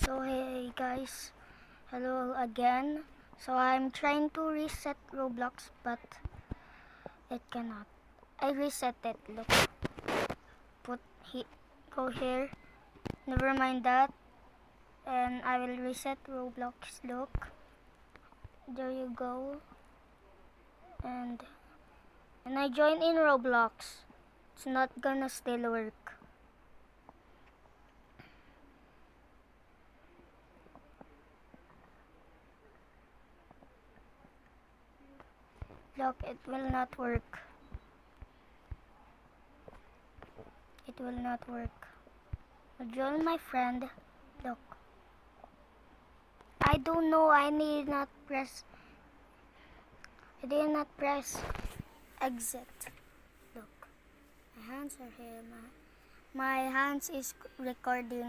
So hey guys, hello again. So I'm trying to reset Roblox, but it cannot. I reset it. Look, put go here. Never mind that, and I will reset Roblox. Look, there you go. And I join in Roblox. It's not gonna still work. Look, it will not work. It will not work. Join my friend. Look. I don't know. I did not press exit. Look. My hands are here. My hands is recording.